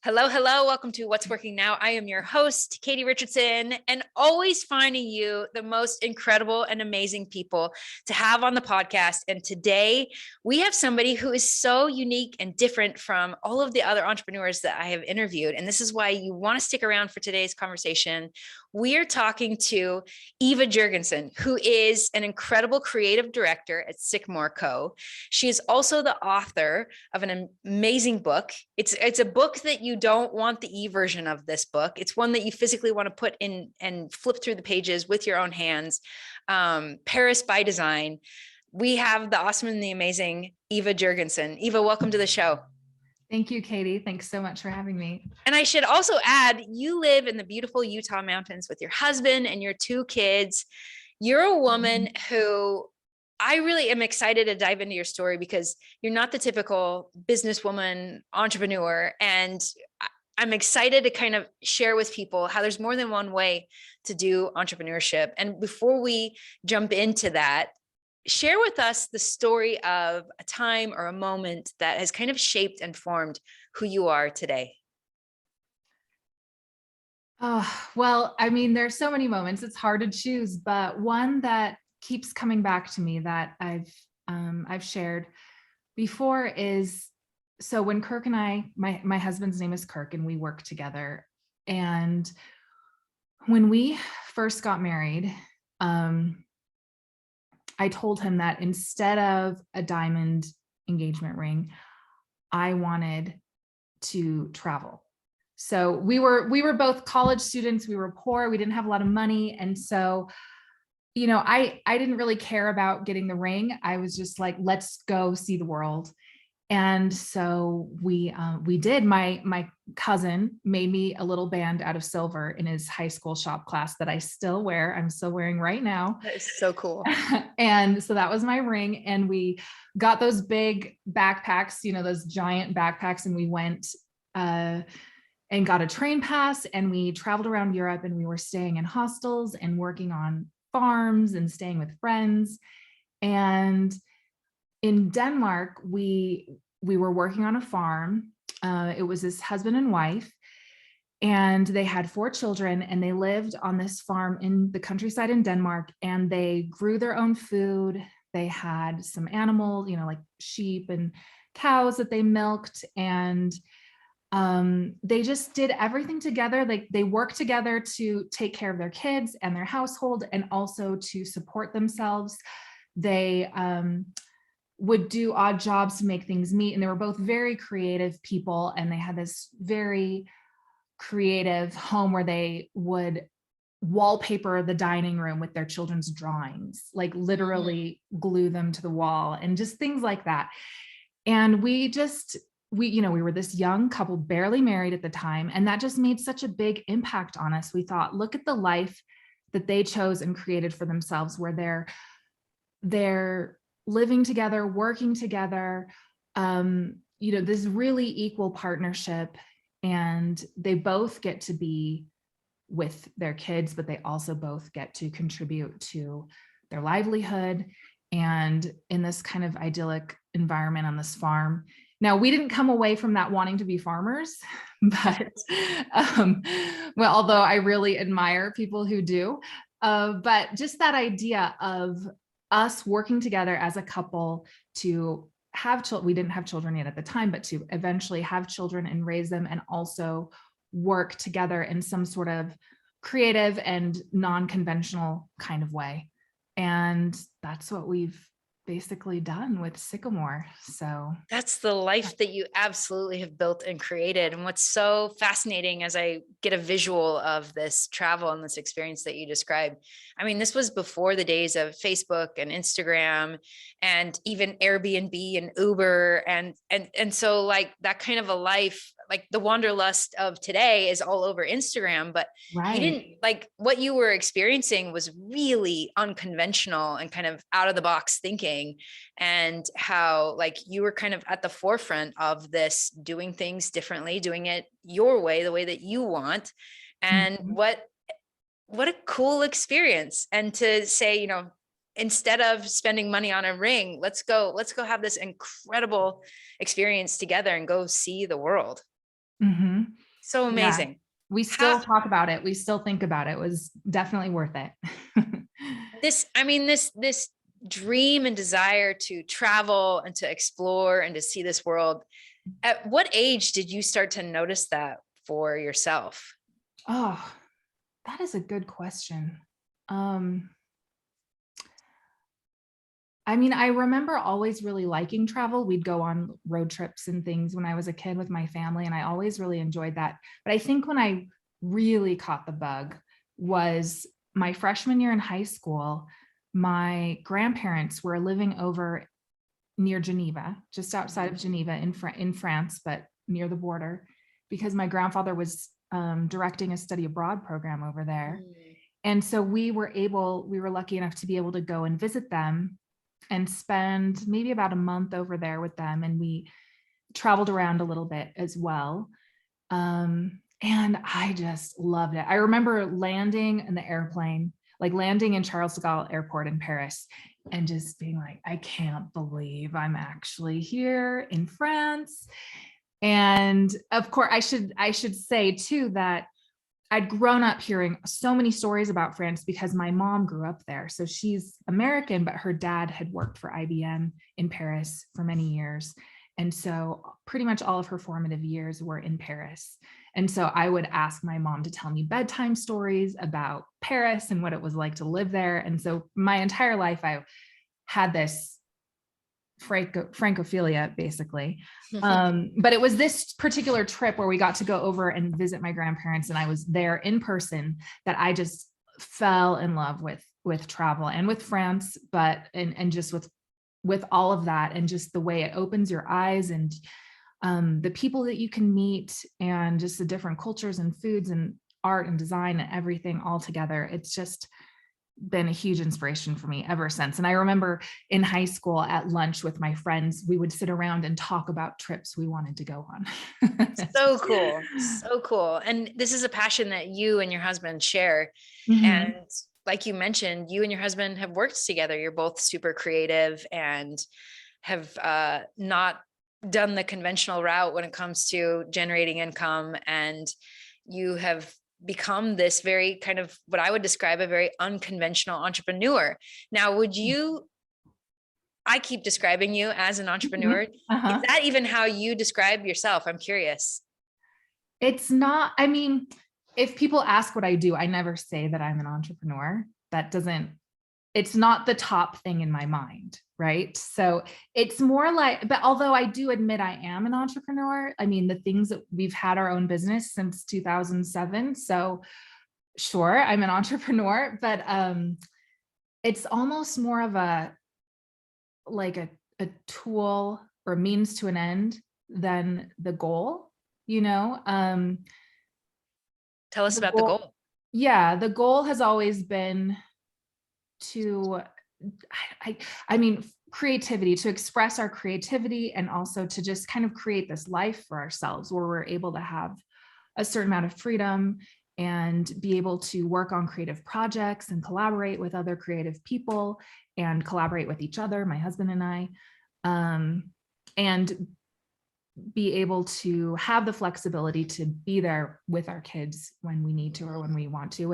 Hello, hello. Welcome to What's Working Now. I am your host, Katie Richardson, and always finding you the most incredible and amazing people to have on the podcast. And today we have somebody who is so unique and different from all of the other entrepreneurs that I have interviewed. And this is why you want to stick around for today's conversation. We are talking to Eva Jorgenson, who is an incredible creative director at Sycamore Co. She is also the author of an amazing book. It's a book that you don't want the e-version of this book. It's one that you physically want to put in and flip through the pages with your own hands. Paris by Design. We have the awesome and the amazing Eva Jorgenson. Eva, welcome to the show. Thank you, Katie. Thanks so much for having me. And I should also add, you live in the beautiful Utah mountains with your husband and your two kids. You're a woman who I really am excited to dive into your story because you're not the typical businesswoman entrepreneur. And I'm excited to kind of share with people how there's more than one way to do entrepreneurship. And before we jump into that, share with us the story of a time or a moment that has kind of shaped and formed who you are today. Well, I mean, there's so many moments, it's hard to choose, but one that keeps coming back to me that I've shared before is, so when Kirk and I, my husband's name is Kirk, and we work together. And when we first got married, I told him that instead of a diamond engagement ring, I wanted to travel. So we were both college students. We were poor. We didn't have a lot of money. And so, you know, I didn't really care about getting the ring. I was just like, let's go see the world. And so we did. My cousin made me a little band out of silver in his high school shop class that I still wear. I'm still wearing right now. That is so cool. And so that was my ring. And we got those big backpacks, you know, those giant backpacks. And we went and got a train pass, and we traveled around Europe, and we were staying in hostels and working on farms and staying with friends. And in Denmark, we were working on a farm. It was this husband and wife, and they had 4 children, and they lived on this farm in the countryside in Denmark, and they grew their own food. They had some animals, you know, like sheep and cows that they milked, and they just did everything together. Like they worked together to take care of their kids and their household, and also to support themselves. They would do odd jobs to make things meet. And they were both very creative people. And they had this very creative home where they would wallpaper the dining room with their children's drawings, like literally glue them to the wall and just things like that. And we were this young couple, barely married at the time. And that just made such a big impact on us. We thought, look at the life that they chose and created for themselves, where they're living together, working together, this really equal partnership. And they both get to be with their kids, but they also both get to contribute to their livelihood and in this kind of idyllic environment on this farm. Now, we didn't come away from that wanting to be farmers, but although I really admire people who do, but just that idea of us working together as a couple to have children. We didn't have children yet at the time, but to eventually have children and raise them, and also work together in some sort of creative and non-conventional kind of way. And that's what we've basically done with Sycamore. So that's the life that you absolutely have built and created. And what's so fascinating as I get a visual of this travel and this experience that you described, I mean, this was before the days of Facebook and Instagram and even Airbnb and Uber. And so like that kind of a life, like the wanderlust of today is all over Instagram, but right. You didn't, like what you were experiencing was really unconventional and kind of out of the box thinking, and how like you were kind of at the forefront of this, doing things differently, doing it your way, the way that you want. And what a cool experience. And to say, you know, instead of spending money on a ring, let's go have this incredible experience together and go see the world. Mm-hmm. So Yeah. amazing. We How still talk about it. We still think about it. It was definitely worth it. this dream and desire to travel and to explore and to see this world, at what age did you start to notice that for yourself? Oh, that is a good question. Um, I mean, I remember always really liking travel. We'd go on road trips and things when I was a kid with my family, and I always really enjoyed that. But I think when I really caught the bug was my freshman year in high school. My grandparents were living over near Geneva, just outside of Geneva in France, but near the border, because my grandfather was directing a study abroad program over there. Mm. And so we were lucky enough to be able to go and visit them and spend maybe about a month over there with them. And we traveled around a little bit as well. And I just loved it. I remember landing in the airplane, like landing in Charles de Gaulle Airport in Paris, and just being like, I can't believe I'm actually here in France. And of course, I should say too that I'd grown up hearing so many stories about France because my mom grew up there. So she's American, but her dad had worked for IBM in Paris for many years. And so pretty much all of her formative years were in Paris. And so I would ask my mom to tell me bedtime stories about Paris and what it was like to live there. And so my entire life, I had this francophilia basically. But it was this particular trip where we got to go over and visit my grandparents, and I was there in person, that I just fell in love with travel and with France, but and just with all of that, and just the way it opens your eyes, and the people that you can meet, and just the different cultures and foods and art and design and everything all together. It's just been a huge inspiration for me ever since. And I remember in high school at lunch with my friends, we would sit around and talk about trips we wanted to go on. So cool. So cool. And this is a passion that you and your husband share. Mhm. And like you mentioned, you and your husband have worked together. You're both super creative and have not done the conventional route when it comes to generating income. And you have become this very kind of what I would describe a very unconventional entrepreneur. Now, I keep describing you as an entrepreneur. Mhm. Is Uh-huh. that even how you describe yourself? I'm curious. It's not, I mean, if people ask what I do, I never say that I'm an entrepreneur. That doesn't, it's not the top thing in my mind, right? So it's more like, but although I do admit I am an entrepreneur, I mean, the things that we've had our own business since 2007. So sure, I'm an entrepreneur, but it's almost more of like a tool or means to an end than the goal, you know? Tell us The about the goal, goal. yeah, the goal has always been to, I, I mean, creativity, to express our creativity, and also to just kind of create this life for ourselves where we're able to have a certain amount of freedom and be able to work on creative projects and collaborate with other creative people and collaborate with each other, my husband and I, and be able to have the flexibility to be there with our kids when we need to or when we want to,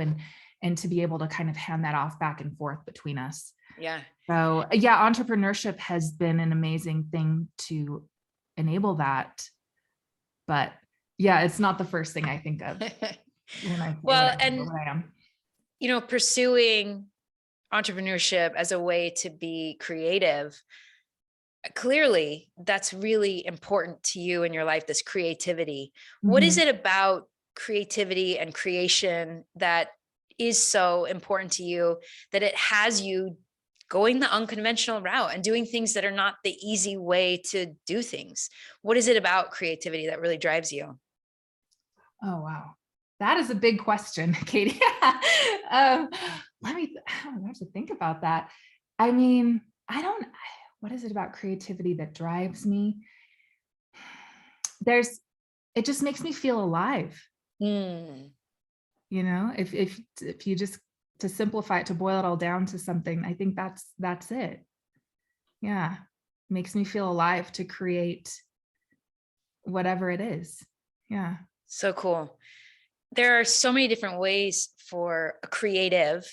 and to be able to kind of hand that off back and forth between us. Yeah. So yeah, entrepreneurship has been an amazing thing to enable that. But yeah, it's not the first thing I think of when I say Well, what I am. pursuing entrepreneurship as a way to be creative, clearly that's really important to you in your life, this creativity. What is Mhm. it about creativity and creation that is so important to you that it has you going the unconventional route and doing things that are not the easy way to do things? What is it about creativity that really drives you? Oh, wow. That is a big question, Katie. Let me, I have to think about that. I mean, what is it about creativity that drives me? There's, it just makes me feel alive. Mm. You know, if you just, to simplify it, to boil it all down to something, I think that's it. Yeah. Makes me feel alive to create whatever it is. Yeah. So cool. There are so many different ways for a creative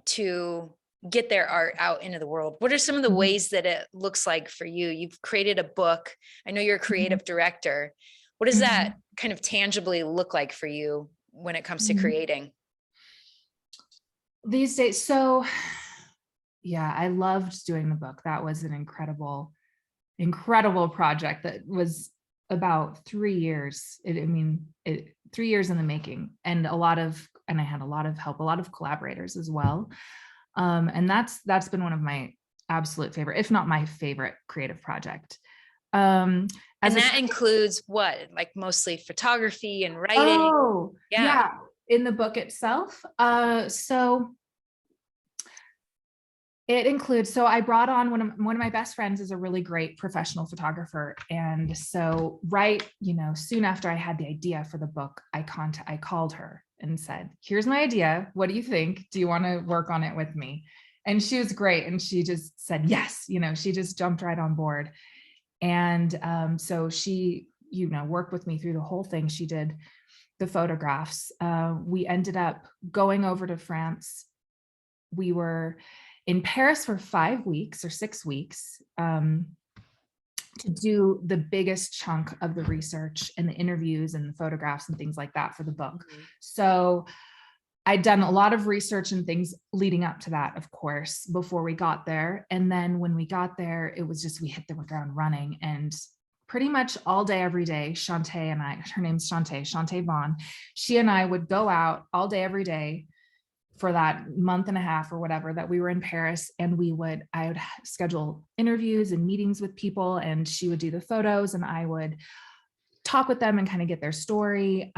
to get their art out into the world. What are some of the Mhm. ways that it looks like for you? You've created a book. I know you're a Mhm. creative director. What does that Mhm. kind of tangibly look like for you when it comes to Mhm. creating? These days, so yeah, I loved doing the book. That was an incredible project that was about 3 years. 3 years in the making, and I had a lot of help, a lot of collaborators as well. And that's been one of my absolute favorite, if not my favorite creative project. Um, as And a that includes what? Like mostly photography and writing? Oh, Yeah. yeah, in the book itself. So it includes, so I brought on one of my best friends is a really great professional photographer. And so soon after I had the idea for the book, I called her and said, "Here's my idea. What do you think? Do you want to work on it with me?" And she was great. And she just said, yes, she just jumped right on board. And so she, worked with me through the whole thing. She did the photographs. We ended up going over to France. We were in Paris for 5 weeks or 6 weeks to do the biggest chunk of the research and the interviews and the photographs and things like that for the book. Mhm. So I'd done a lot of research and things leading up to that, of course, before we got there. And then when we got there, it was just, we hit the ground running, and pretty much all day, every day, Shantae and I, her name's Shantae Vaughn, she and I would go out all day, every day for that month and a half or whatever that we were in Paris. And I would schedule interviews and meetings with people, and she would do the photos and I would talk with them and kind of get their story.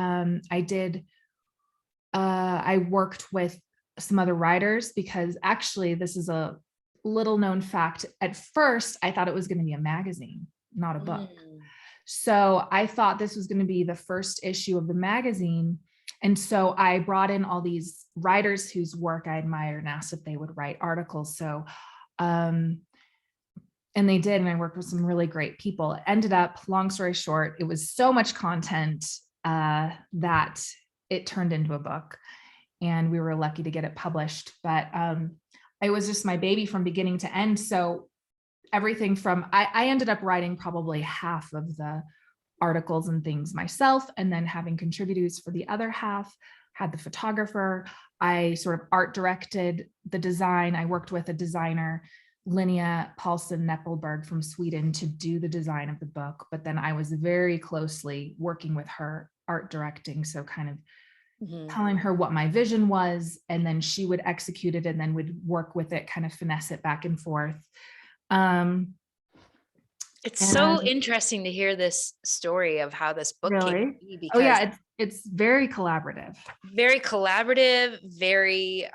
I worked with some other writers, because actually this is a little known fact. At first, I thought it was going to be a magazine, not a book. Mm. So I thought this was going to be the first issue of the magazine. And so I brought in all these writers whose work I admired and asked if they would write articles. So, and they did. And I worked with some really great people. It ended up, long story short, it was so much content that it turned into a book, and we were lucky to get it published. But it was just my baby from beginning to end. So everything from, I ended up writing probably half of the articles and things myself, and then having contributors for the other half, had the photographer. I sort of art directed the design. I worked with a designer, Linnea Paulson Neppelberg from Sweden, to do the design of the book. But then I was very closely working with her art directing. So kind of telling her what my vision was, and then she would execute it and then would work with it, kind of finesse it back and forth. It's so And interesting to hear this story of how this book came to really, be, oh because yeah, it's very collaborative. very collaborative, very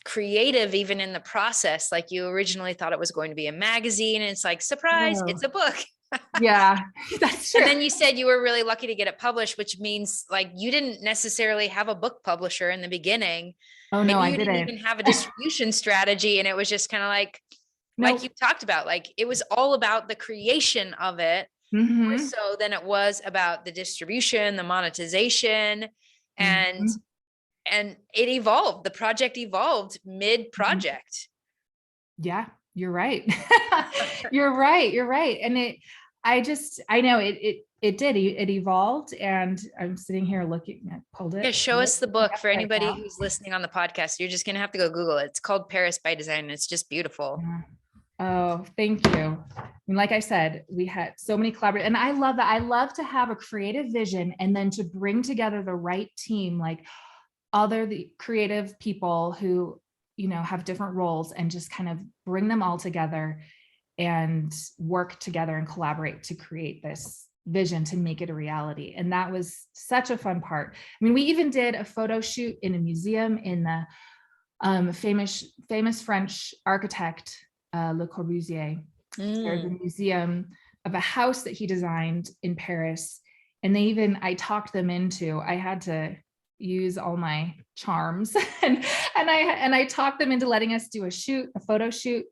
creative, even in the process. Like, you originally thought it was going to be a magazine, and it's like, surprise, Oh, it's a book. yeah, that's true. And then you said you were really lucky to get it published, which means like you didn't necessarily have a book publisher in the beginning. Oh no, Maybe I you didn't didn't. even have a distribution strategy, and it was just kind of like Nope. you talked about, like it was all about the creation of it, more Mm-hmm. so than it was about the distribution, the monetization, and Mm-hmm. it evolved. The project evolved mid Mm-hmm. project. Yeah, you're right. You're right. You're right. And I know it did. It evolved, and I'm sitting here looking. I pulled Yeah, it show us the book up for right anybody now. who's listening on the podcast. You're just gonna have to go Google it. It's called Paris by Design, and it's just beautiful. Yeah. Oh, thank you. And like I said, we had so many collaborators, and I love that. I love to have a creative vision and then to bring together the right team, like the creative people who, have different roles, and just kind of bring them all together and work together and collaborate to create this vision, to make it a reality. And that was such a fun part. I mean, we even did a photo shoot in a museum in the famous French architect, Le Corbusier. There's a Mm. museum of a house that he designed in Paris. And I talked them into, I had to use all my charms and I talked them into letting us do a photo shoot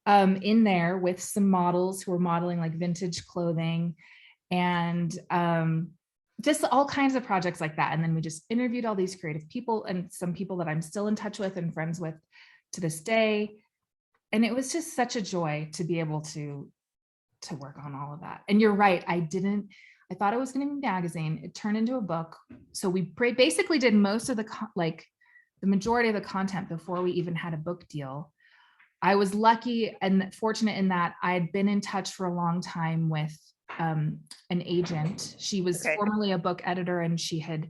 in there with some models who were modeling like vintage clothing. And just all kinds of projects like that. And then we just interviewed all these creative people and some people that I'm still in touch with and friends with to this day. And it was just such a joy to be able to work on all of that. And you're right. I thought it was going to be a magazine. It turned into a book. So we basically did most of the majority of the content before we even had a book deal. I was lucky and fortunate in that I had been in touch for a long time with an agent. She was formerly a book editor, and she had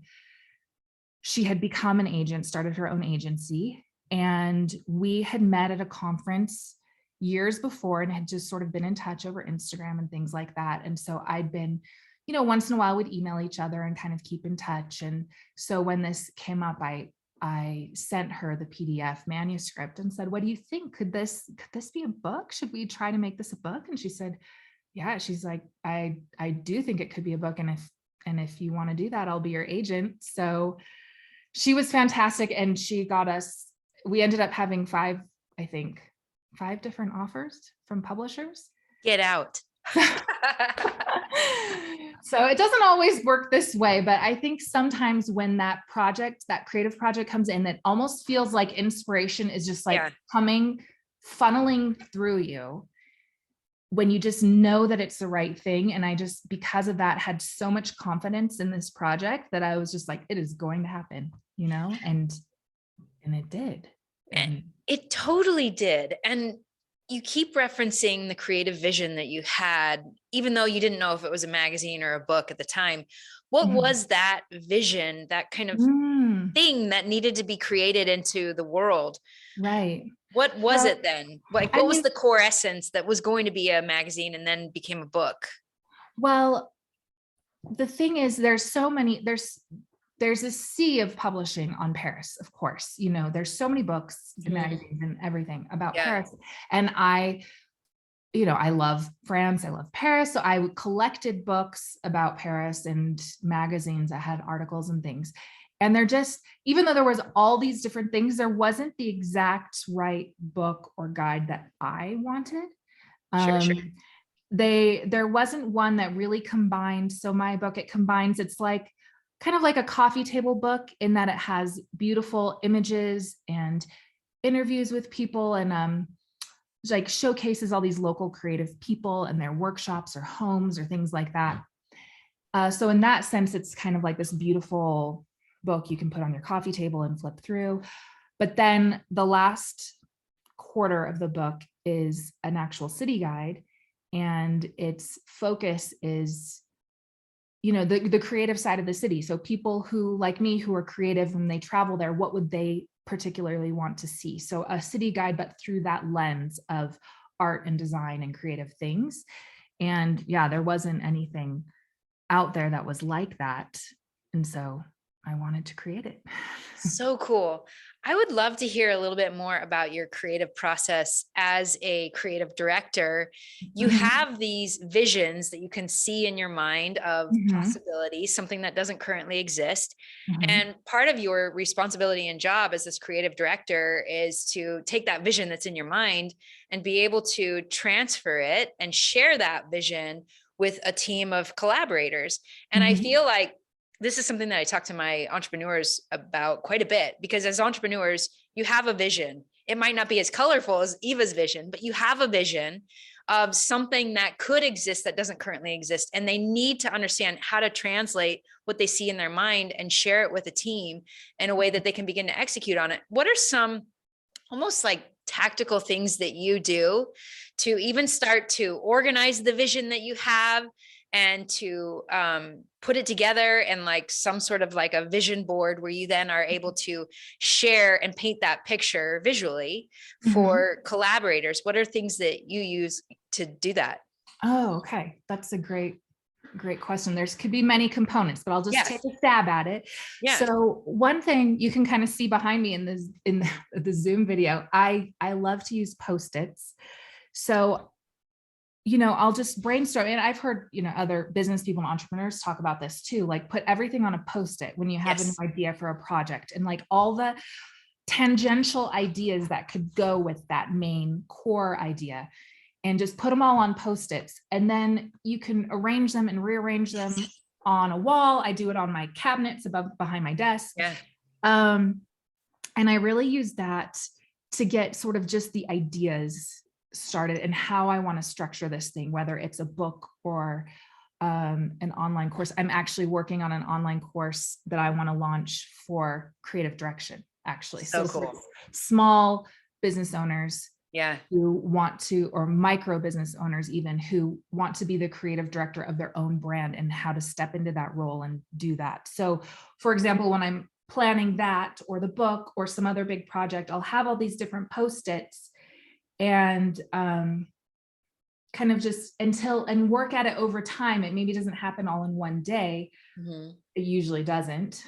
become an agent, started her own agency. And we had met at a conference years before and had just sort of been in touch over Instagram and things like that. And so I'd been, once in a while we'd email each other and kind of keep in touch. And so when this came up, I sent her the PDF manuscript and said, what do you think? Could this be a book? Should we try to make this a book? And she said, yeah. She's like, I do think it could be a book. And if you want to do that, I'll be your agent. So she was fantastic. And we ended up having 5 different offers from publishers. Get out. So it doesn't always work this way, but I think sometimes when that creative project comes in, that almost feels like inspiration is just like funneling through you when you just know that it's the right thing. And I just, because of that, had so much confidence in this project that I was just like, it is going to happen, and it did. And it totally did. And you keep referencing the creative vision that you had, even though you didn't know if it was a magazine or a book at the time. What was that vision, that kind of thing that needed to be created into the world? Right. What was it then? Like, what was the core essence that was going to be a magazine and then became a book? Well, the thing is, there's a sea of publishing on Paris, of course. There's so many books and magazines and everything about Paris. And I love France. I love Paris. So I collected books about Paris and magazines that had articles and things. And they're just, even though there was all these different things, there wasn't the exact right book or guide that I wanted. Sure. There wasn't one that really combined. So my book, it's like kind of like a coffee table book in that it has beautiful images and interviews with people and like showcases all these local creative people and their workshops or homes or things like that. So in that sense, it's kind of like this beautiful book you can put on your coffee table and flip through. But then the last quarter of the book is an actual city guide, and its focus is the creative side of the city. So people who, like me, who are creative, when they travel there, what would they particularly want to see? So a city guide, but through that lens of art and design and creative things. And there wasn't anything out there that was like that. And so I wanted to create it. So cool. I would love to hear a little bit more about your creative process as a creative director. You have these visions that you can see in your mind of possibilities, something that doesn't currently exist. And part of your responsibility and job as this creative director is to take that vision that's in your mind and be able to transfer it and share that vision with a team of collaborators. And I feel like this is something that I talk to my entrepreneurs about quite a bit, because as entrepreneurs, you have a vision. It might not be as colorful as Eva's vision, but you have a vision of something that could exist that doesn't currently exist. And they need to understand how to translate what they see in their mind and share it with a team in a way that they can begin to execute on it. What are some almost like tactical things that you do to even start to organize the vision that you have and to put it together in like some sort of like a vision board where you then are able to share and paint that picture visually for collaborators? What are things that you use to do that? Oh, okay. That's a great question. Could be many components, but I'll just take a stab at it. So one thing you can kind of see behind me in the Zoom video, I love to use Post-its. So I'll just brainstorm. And I've heard, other business people and entrepreneurs talk about this too, like put everything on a Post-it when you have an idea for a project, and like all the tangential ideas that could go with that main core idea, and just put them all on Post-its. And then you can arrange them and rearrange them on a wall. I do it on my cabinets behind my desk. Yeah. And I really use that to get sort of just the ideas started and how I want to structure this thing, whether it's a book or an online course. I'm actually working on an online course that I want to launch for creative direction, actually. So for cool. small business owners Yeah. who want to, or micro business owners even, who want to be the creative director of their own brand and how to step into that role and do that. So for example, when I'm planning that or the book or some other big project, I'll have all these different Post-its and kind of just and work at it over time. It maybe doesn't happen all in one day. It usually doesn't,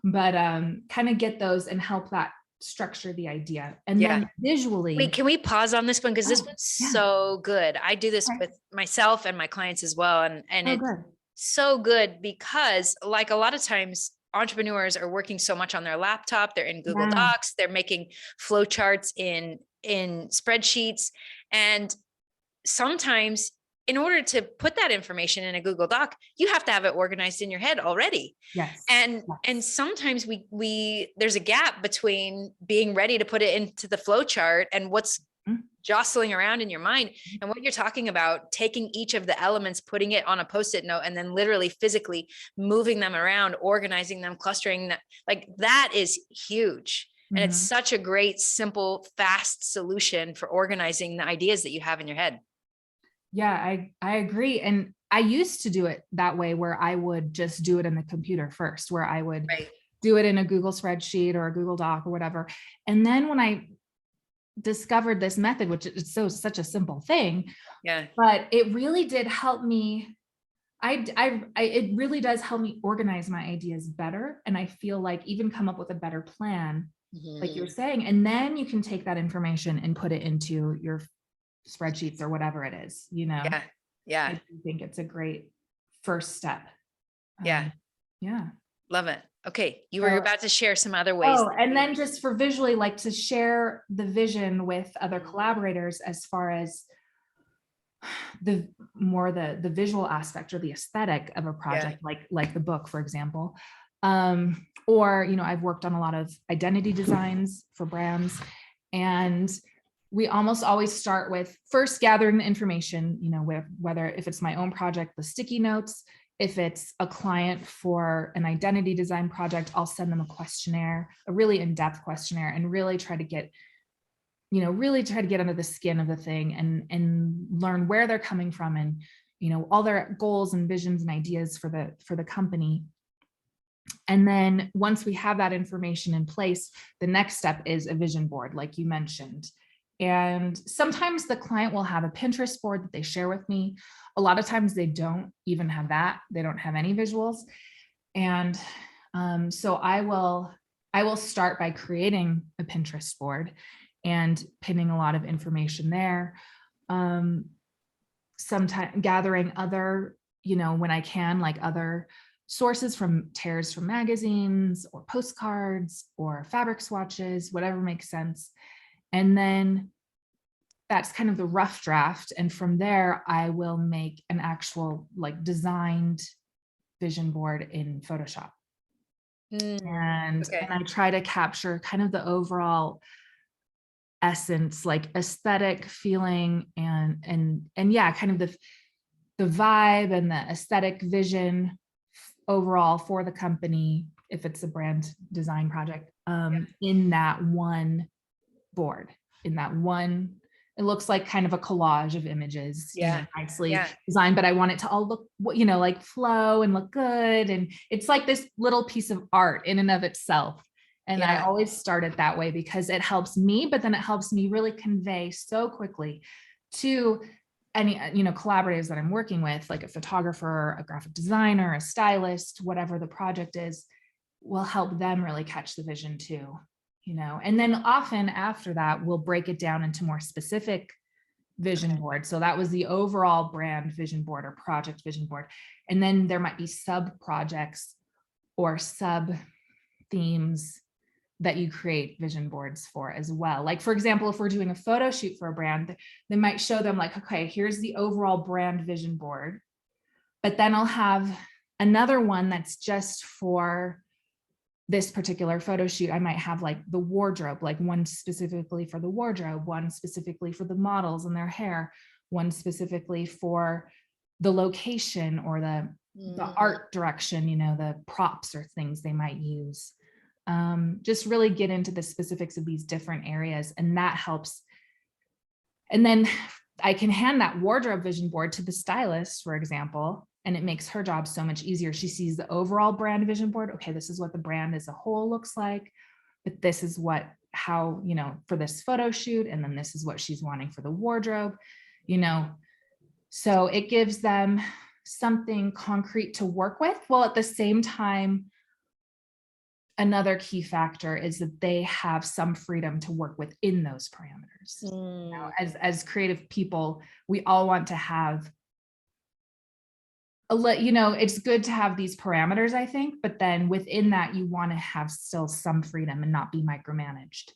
but kind of get those and help that structure the idea. And then visually. Wait, can we pause on this one? Because this one's so good. I do this with myself and my clients as well. And it's so good because, like, a lot of times entrepreneurs are working so much on their laptop, they're in Google Docs, they're making flow charts in spreadsheets. And sometimes in order to put that information in a Google Doc, you have to have it organized in your head already. Yes. And sometimes there's a gap between being ready to put it into the flow chart and what's jostling around in your mind. And what you're talking about, taking each of the elements, putting it on a Post-it note, and then literally physically moving them around, organizing them, clustering them, like that is huge. And it's such a great, simple, fast solution for organizing the ideas that you have in your head. Yeah, I agree. And I used to do it that way, where I would just do it in the computer first, where I would do it in a Google spreadsheet or a Google Doc or whatever. And then when I discovered this method, which is such a simple thing, but it really did help me. It really does help me organize my ideas better. And I feel like even come up with a better plan, like you're saying, and then you can take that information and put it into your spreadsheets or whatever it is, I think it's a great first step. Love it. Okay, you were about to share some other ways. And then just for visually, like to share the vision with other collaborators as far as the visual aspect or the aesthetic of a project, like the book, for example. Or I've worked on a lot of identity designs for brands, and we almost always start with first gathering the information, whether if it's my own project, the sticky notes. If it's a client for an identity design project, I'll send them a questionnaire, a really in-depth questionnaire, and really try to get under the skin of the thing and learn where they're coming from and, all their goals and visions and ideas for the company. And then once we have that information in place, the next step is a vision board, like you mentioned. And sometimes the client will have a Pinterest board that they share with me. A lot of times they don't even have that. They don't have any visuals. And so I will start by creating a Pinterest board and pinning a lot of information there. Sometimes gathering other, when I can, like other sources from tears from magazines or postcards or fabric swatches, whatever makes sense. And then that's kind of the rough draft. And from there, I will make an actual designed vision board in Photoshop. And I try to capture kind of the overall essence, like aesthetic feeling and kind of the vibe and the aesthetic vision overall for the company, if it's a brand design project, in that one board, it looks like kind of a collage of images, nicely designed, but I want it to all look, like flow and look good. And it's like this little piece of art in and of itself. And I always start it that way because it helps me, but then it helps me really convey so quickly to any, collaborators that I'm working with, like a photographer, a graphic designer, a stylist, whatever the project is, will help them really catch the vision too. And then often after that, we'll break it down into more specific vision boards. So that was the overall brand vision board or project vision board. And then there might be sub projects or sub themes that you create vision boards for as well. Like, for example, if we're doing a photo shoot for a brand, they might show them like, okay, here's the overall brand vision board, but then I'll have Another one that's just for this particular photo shoot, I might have like the wardrobe, like one specifically for the wardrobe, one specifically for the models and their hair, one specifically for the location or the art direction, you know, the props or things they might use. Just really get into the specifics of these different areas, and that helps. And then I can hand that wardrobe vision board to the stylist, for example, and it makes her job so much easier. She sees the overall brand vision board. Okay, this is what the brand as a whole looks like, but this is how, you know, for this photo shoot, and then this is what she's wanting for the wardrobe, you know. So it gives them something concrete to work with, while at the same time, another key factor is that they have some freedom to work within those parameters. You know, as creative people, we all want to have you know, it's good to have these parameters, I think, but then within that, you want to have still some freedom and not be micromanaged.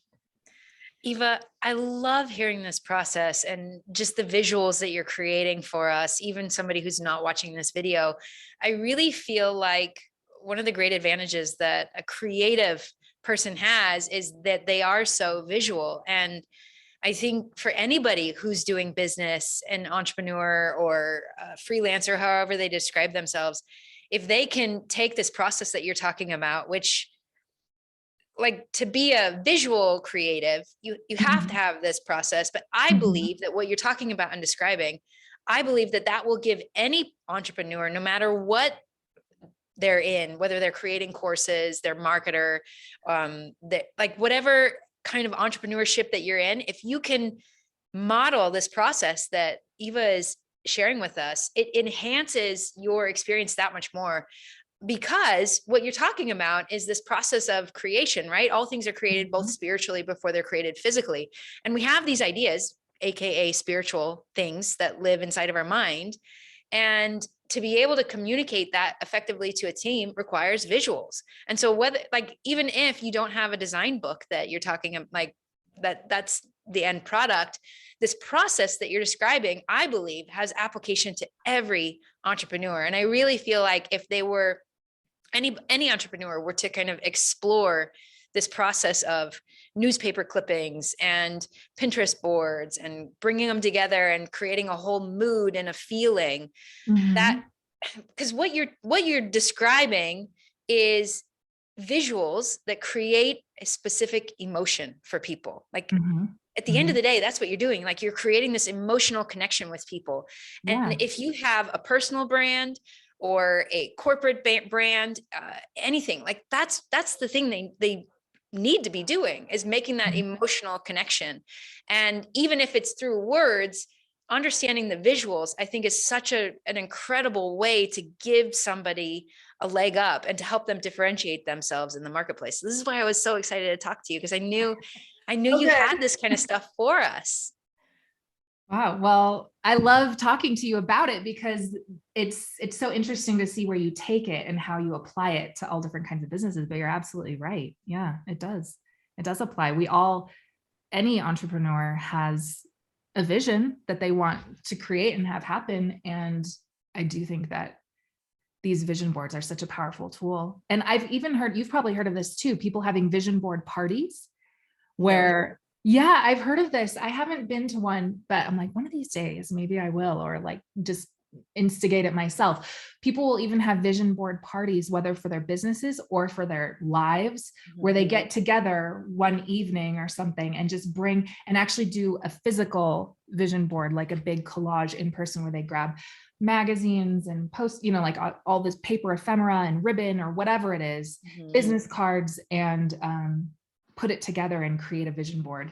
Eva, I love hearing this process and just the visuals that you're creating for us, even somebody who's not watching this video. I really feel like one of the great advantages that a creative person has is that they are so visual. And I think for anybody who's doing business, an entrepreneur or a freelancer, however they describe themselves, if they can take this process that you're talking about, which, like, to be a visual creative, you have to have this process. But I believe that what you're talking about and describing, I believe that that will give any entrepreneur, no matter what they're in, whether they're creating courses, they're marketer, like whatever kind of entrepreneurship that you're in, if you can model this process that Eva is sharing with us, it enhances your experience that much more. Because what you're talking about is this process of creation, right? All things are created both spiritually before they're created physically. And we have these ideas, AKA spiritual things that live inside of our mind. And to be able to communicate that effectively to a team requires visuals. And so whether, like, even if you don't have a design book that you're talking like that's the end product, this process that you're describing, I believe, has application to every entrepreneur. And I really feel like if they were any entrepreneur were to kind of explore this process of newspaper clippings and Pinterest boards and bringing them together and creating a whole mood and a feeling, that, because what you're describing is visuals that create a specific emotion for people. Like at the end of the day, that's what you're doing. Like, you're creating this emotional connection with people. And if you have a personal brand or a corporate brand, anything like that's the thing they need to be doing, is making that emotional connection. And even if it's through words, understanding the visuals, I think, is such an incredible way to give somebody a leg up and to help them differentiate themselves in the marketplace. So this is why I was so excited to talk to you, because I knew you had this kind of stuff for us. Wow. Well, I love talking to you about it, because it's so interesting to see where you take it and how you apply it to all different kinds of businesses. But you're absolutely right. Yeah, it does. It does apply. Any entrepreneur has a vision that they want to create and have happen. And I do think that these vision boards are such a powerful tool. And I've even heard, you've probably heard of this too, people having vision board parties where, yeah, I've heard of this. I haven't been to one, but I'm like, one of these days, maybe I will, or like just instigate it myself. People will even have vision board parties, whether for their businesses or for their lives, where they get together one evening or something and just bring and actually do a physical vision board, like a big collage in person, where they grab magazines and post, you know, like all this paper ephemera and ribbon or whatever it is, business cards, and put it together and create a vision board.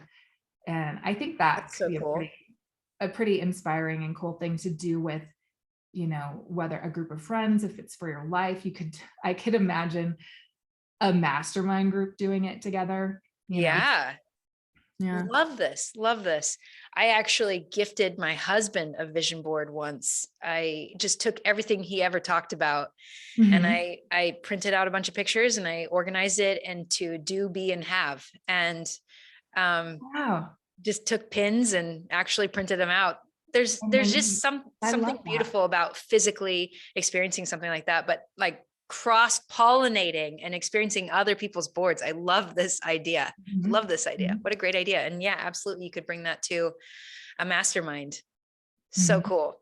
And I think that's so cool. A pretty inspiring and cool thing to do with, you know, whether a group of friends, if it's for your life, I could imagine a mastermind group doing it together. Yeah. Love this. I actually gifted my husband a vision board once. I just took everything he ever talked about and I printed out a bunch of pictures and I organized it into do, be, and have. And just took pins and actually printed them out there's And there's then just I love something that. beautiful about physically experiencing something like that, but like cross-pollinating and experiencing other people's boards. I love this idea. Mhm. Love this idea. Mhm. What a great idea. And yeah, absolutely, you could bring that to a mastermind. So Mhm. cool.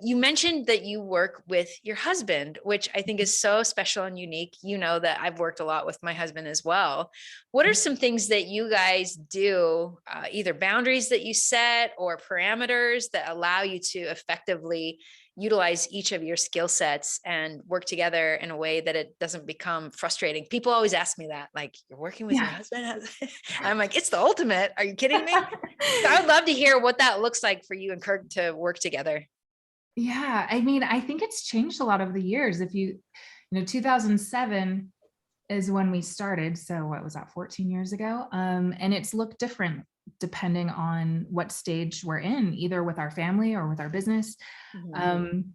You mentioned that you work with your husband, which I think is so special and unique. You know that I've worked a lot with my husband as well. What are some things that you guys do, either boundaries that you set or parameters that allow you to effectively utilize each of your skill sets and work together in a way that it doesn't become frustrating? People always ask me that, like, you're working with your Yeah. husband? I'm like, it's the ultimate. Are you kidding me? So I would love to hear what that looks like for you and Kirk to work together. Yeah, I mean, I think it's changed a lot over the years. If you know, 2007 is when we started. So what was that, 14 years ago? And it's looked different depending on what stage we're in, either with our family or with our business. Mhm. Um,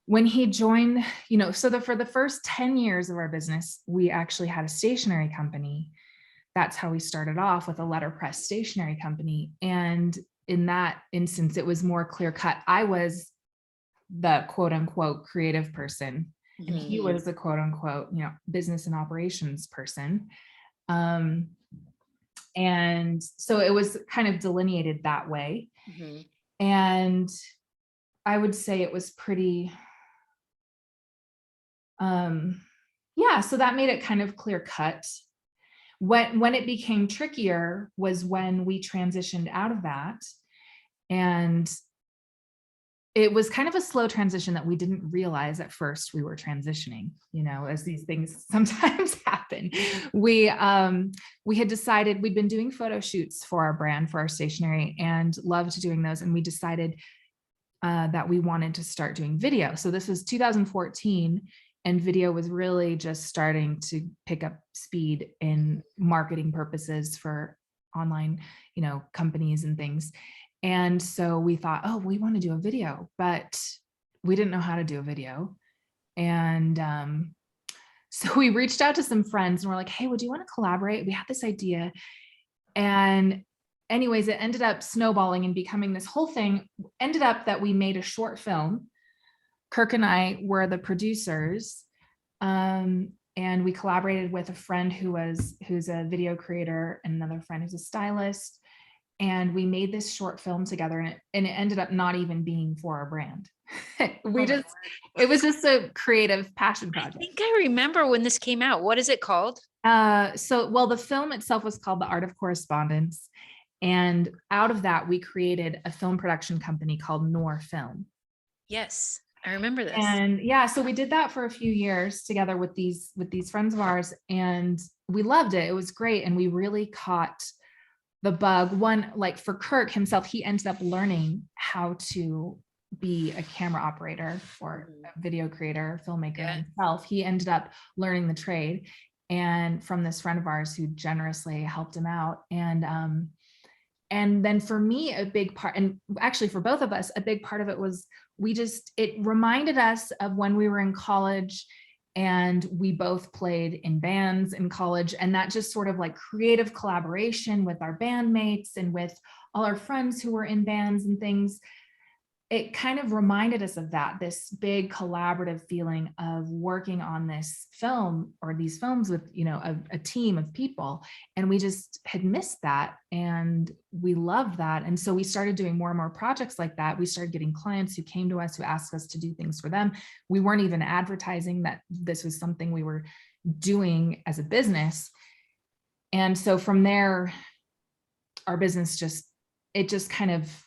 when he joined, you know, for the first 10 years of our business, we actually had a stationery company. That's how we started off, with a letterpress stationery company. And in that instance, it was more clear cut. I was the quote unquote creative person, and he Mhm. was the quote unquote, you know, business and operations person. Um, and so it was kind of delineated that way. Mhm. And I would say it was pretty, um, yeah, so that made it kind of clear cut. When it became trickier was when we transitioned out of that. And it was kind of a slow transition that we didn't realize at first we were transitioning, you know, as these things sometimes happen. We had decided, we'd been doing photo shoots for our brand, for our stationery, and loved doing those. And we decided that we wanted to start doing video. So this was 2014, and video was really just starting to pick up speed in marketing purposes for online, you know, companies and things. And so we thought, oh, we want to do a video, but we didn't know how to do a video. And so we reached out to some friends and we're like, hey, would you want to collaborate? We had this idea. And anyways, it ended up snowballing and becoming this whole thing. Ended up that we made a short film. Kirk and I were the producers. And we collaborated with a friend who's a video creator, and another friend who's a stylist. And we made this short film together, and it ended up not even being for our brand. Oh we my just word. It was just a creative passion I project. think I remember when this came out. What is it called? Well, the film itself was called The Art of Correspondence. And out of that, we created a film production company called Nor Film. Yes, I remember this. And yeah, so we did that for a few years together with these friends of ours, and we loved it. It was great. And we really caught the bug. One, like for Kirk himself, he ended up learning how to be a camera operator or Mhm. a video creator, filmmaker Yeah. himself. He ended up learning the trade, and from this friend of ours who generously helped him out. And then for me, a big part, and actually for both of us, a big part of it was it reminded us of when we were in college, and we both played in bands in college. And that just sort of like creative collaboration with our bandmates and with all our friends who were in bands and things, it kind of reminded us of that, this big collaborative feeling of working on this film or these films with, you know, a team of people. And we just had missed that, and we loved that. And so we started doing more and more projects like that. We started getting clients who came to us, who asked us to do things for them. We weren't even advertising that this was something we were doing as a business. And so from there, our business it just kind of,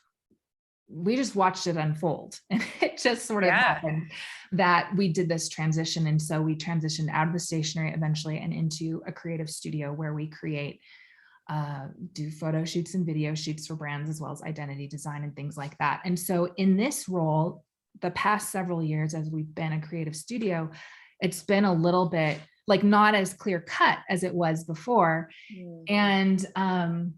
we just watched it unfold. And it just sort of Yeah. happened that we did this transition. And so we transitioned out of the stationery eventually and into a creative studio where we do photo shoots and video shoots for brands, as well as identity design and things like that. And so in this role, the past several years, as we've been a creative studio, it's been a little bit like not as clear cut as it was before. Mm. And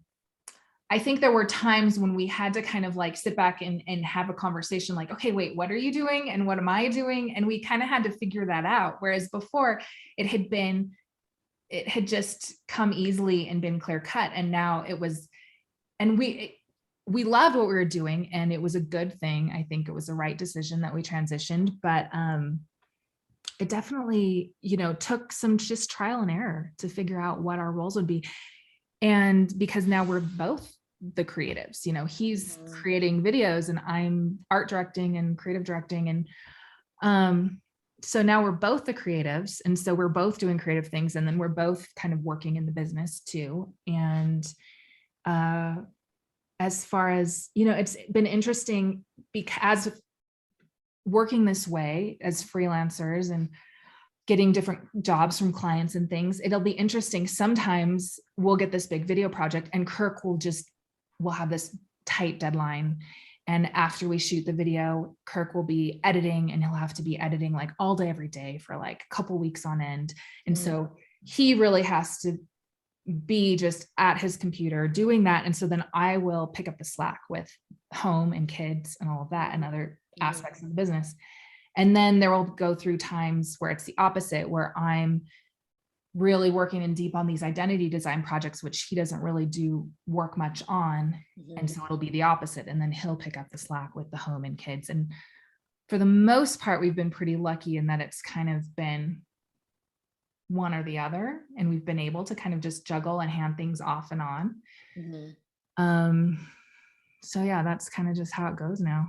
I think there were times when we had to kind of like sit back and have a conversation like, okay, wait, what are you doing? And what am I doing? And we kind of had to figure that out. Whereas before it had just come easily and been clear cut. And now it was, and we loved what we were doing and it was a good thing. I think it was the right decision that we transitioned, but it definitely, took some just trial and error to figure out what our roles would be. And because now we're both the creatives, he's creating videos and I'm art directing and creative directing. And so now we're both the creatives. And so we're both doing creative things. And then we're both kind of working in the business too. And as far as, it's been interesting because working this way as freelancers and getting different jobs from clients and things, it'll be interesting. Sometimes we'll get this big video project and Kirk we'll have this tight deadline. And after we shoot the video, Kirk will be editing and he'll have to be editing like all day, every day for like a couple weeks on end. And so he really has to be just at his computer doing that. And so then I will pick up the slack with home and kids and all of that and other aspects of the business. And then there will go through times where it's the opposite, where I'm really working in deep on these identity design projects, which he doesn't really do work much on. And so it'll be the opposite. And then he'll pick up the slack with the home and kids. And for the most part, we've been pretty lucky in that it's kind of been one or the other. And we've been able to kind of just juggle and hand things off and on. So yeah, that's kind of just how it goes now.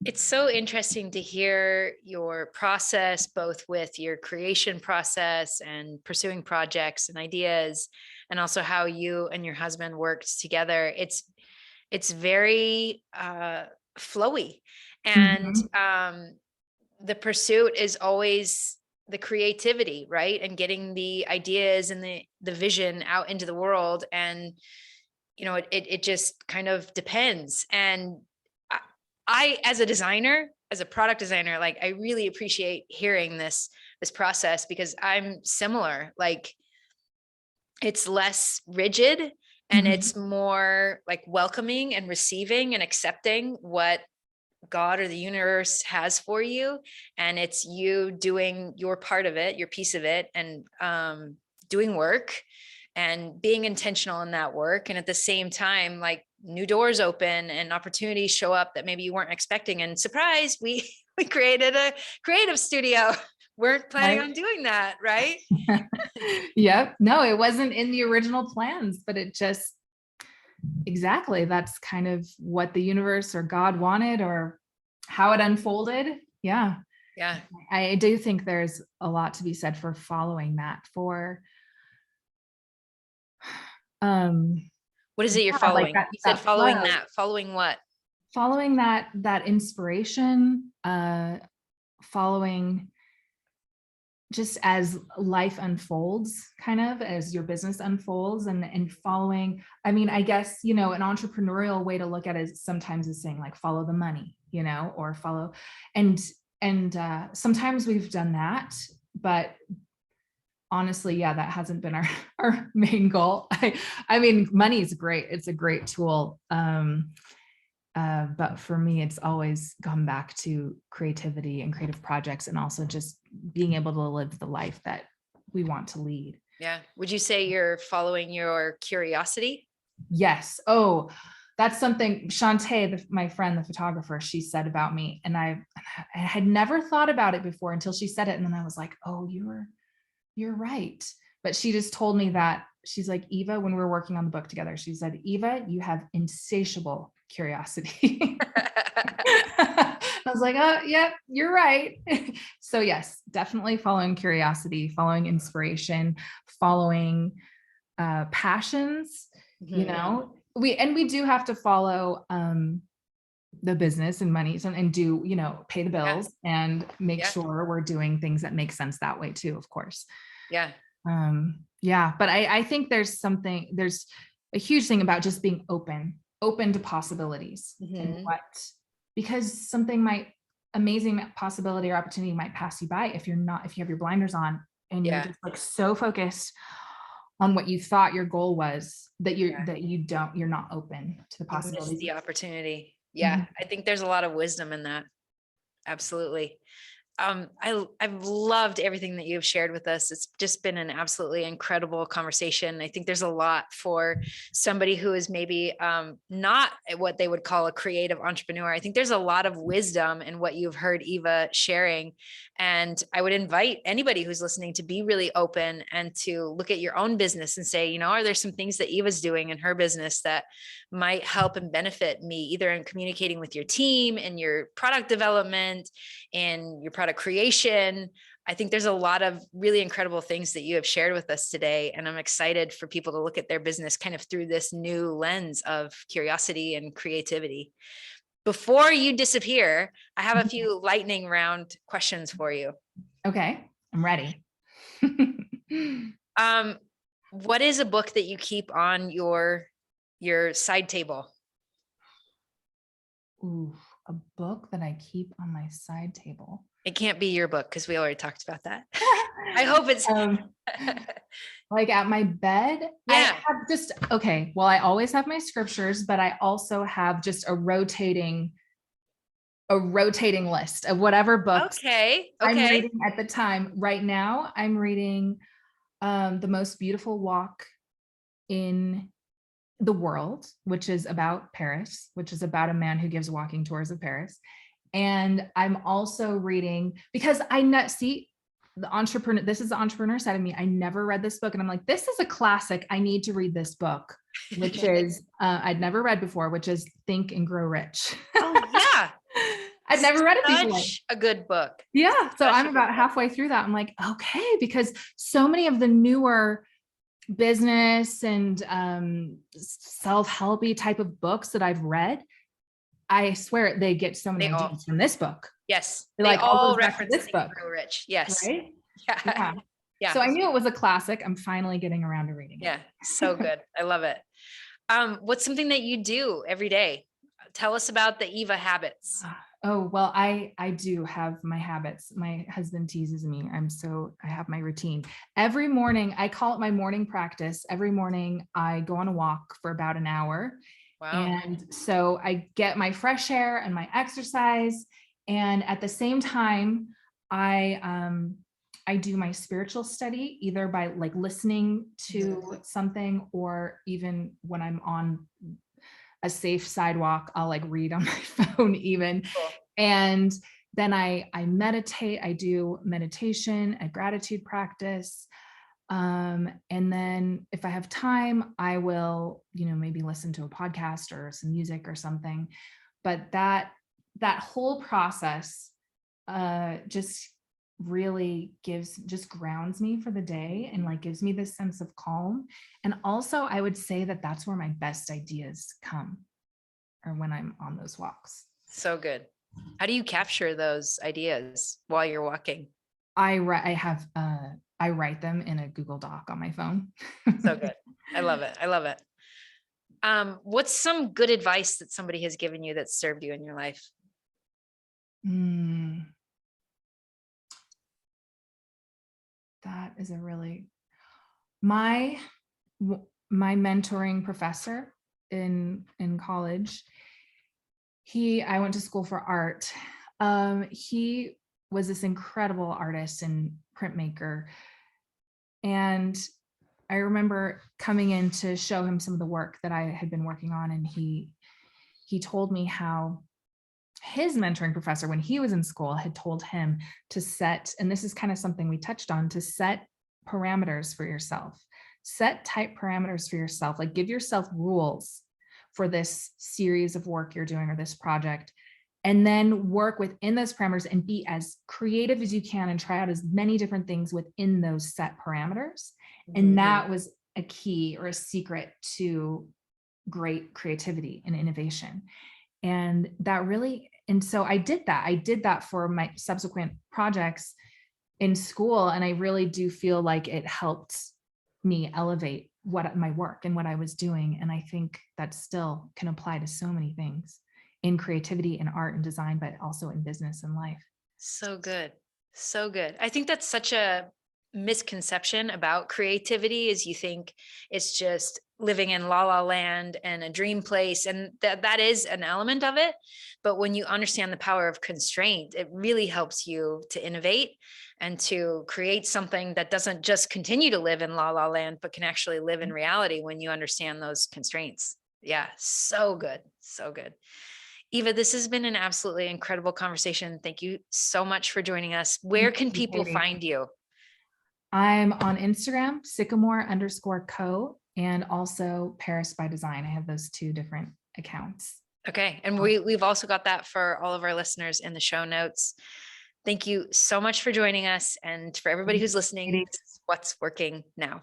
It's so interesting to hear your process, both with your creation process and pursuing projects and ideas, and also how you and your husband worked together. It's very flowy, and the pursuit is always the creativity, right? And getting the ideas and the vision out into the world. And, it just kind of depends. And I, as a designer, as a product designer, like I really appreciate hearing this process, because I'm similar. Like it's less rigid and it's more like welcoming and receiving and accepting what God or the universe has for you. And it's you doing your part of it, your piece of it, and doing work and being intentional in that work. And at the same time, like new doors open and opportunities show up that maybe you weren't expecting. And surprise, we created a creative studio. Weren't planning on doing that, right? Yep. No, it wasn't in the original plans, but it just, exactly. That's kind of what the universe or God wanted or how it unfolded. Yeah. Yeah. I do think there's a lot to be said for following that what is it you're following? Like You said following that, following what? Following that inspiration, following just as life unfolds, kind of as your business unfolds, and following, I mean, I guess, an entrepreneurial way to look at it sometimes is saying like, follow the money, or follow, and sometimes we've done that, but honestly, yeah, that hasn't been our main goal. I mean, money is great. It's a great tool. But for me, it's always gone back to creativity and creative projects, and also just being able to live the life that we want to lead. Yeah. Would you say you're following your curiosity? Yes. Oh, that's something Shantae, my friend, the photographer, she said about me. And I had never thought about it before until she said it. And then I was like, oh, you're right. But she just told me that, she's like, Eva, when we were working on the book together, she said, Eva, you have insatiable curiosity. I was like, oh, yeah, you're right. So yes, definitely following curiosity, following inspiration, following passions, we do have to follow the business and money and do, pay the bills and make sure we're doing things that make sense that way too, of course. Yeah. But I think there's a huge thing about just being open to possibilities and because amazing possibility or opportunity might pass you by if you have your blinders on and you're just like so focused on what you thought your goal was that you're not open to the possibilities. The opportunity. Yeah. I think there's a lot of wisdom in that. Absolutely. I've loved everything that you've shared with us. It's just been an absolutely incredible conversation. I think there's a lot for somebody who is maybe not what they would call a creative entrepreneur. I think there's a lot of wisdom in what you've heard Eva sharing. And I would invite anybody who's listening to be really open and to look at your own business and say, you know, are there some things that Eva's doing in her business that might help and benefit me, either in communicating with your team, in your product development, in your product creation. I think there's a lot of really incredible things that you have shared with us today. And I'm excited for people to look at their business kind of through this new lens of curiosity and creativity. Before you disappear, I have a few lightning round questions for you. Okay, I'm ready. What is a book that you keep on your side table? Ooh, a book that I keep on my side table. It can't be your book because we already talked about that. I hope it's like at my bed. Yeah. I have just, okay, well, I always have my scriptures, but I also have just a rotating list of whatever books I'm reading at the time. Right now, I'm reading The Most Beautiful Walk in the World, which is about Paris, which is about a man who gives walking tours of Paris. And I'm also reading, because see, this is the entrepreneur side of me. I never read this book and I'm like, this is a classic. I need to read this book, which is, I'd never read before, which is Think and Grow Rich. Oh yeah. I've never read it before. Such a good book. Yeah. So I'm about halfway through that. I'm like, okay, because so many of the newer business and self-helpy type of books that I've read, I swear they get so many ideas from this book. Yes. They're they like all reference this book. Grow Rich. Yes. Right? Yeah. Yeah. So I knew it was a classic. I'm finally getting around to reading it. Yeah. So good. I love it. What's something that you do every day? Tell us about the Eva habits. Oh, well, I do have my habits. My husband teases me. I have my routine. Every morning, I call it my morning practice. Every morning I go on a walk for about an hour. Wow. And so I get my fresh air and my exercise. And at the same time, I do my spiritual study, either by like listening to something, or even when I'm on a safe sidewalk, I'll like read on my phone even. Cool. And then I meditate. I do meditation, a gratitude practice. And then if I have time, I will, maybe listen to a podcast or some music or something. But that whole process just really just grounds me for the day and like gives me this sense of calm. And also I would say that that's where my best ideas come, or when I'm on those walks. So good. How do you capture those ideas while you're walking? I write them in a Google Doc on my phone. So good. I love it. I love it. What's some good advice that somebody has given you that served you in your life? That is my mentoring professor in college. I went to school for art. He was this incredible artist and printmaker. And I remember coming in to show him some of the work that I had been working on. And he told me how his mentoring professor, when he was in school, had told him to set, and this is kind of something we touched on, to set parameters for yourself, set tight parameters for yourself, like give yourself rules for this series of work you're doing or this project, and then work within those parameters and be as creative as you can and try out as many different things within those set parameters. And that was a key or a secret to great creativity and innovation. And so I did that for my subsequent projects in school. And I really do feel like it helped me elevate my work and what I was doing. And I think that still can apply to so many things in creativity and art and design, but also in business and life. So good. So good. I think that's such a misconception about creativity, is you think it's just living in la la land and a dream place. And that is an element of it. But when you understand the power of constraint, it really helps you to innovate and to create something that doesn't just continue to live in la la land, but can actually live in reality when you understand those constraints. Yeah. So good. So good. Eva, this has been an absolutely incredible conversation. Thank you so much for joining us. Where can people find you? I'm on Instagram, sycamore_co, and also Paris by Design. I have those 2 different accounts. Okay. And we've also got that for all of our listeners in the show notes. Thank you so much for joining us. And for everybody who's listening, this is what's working now.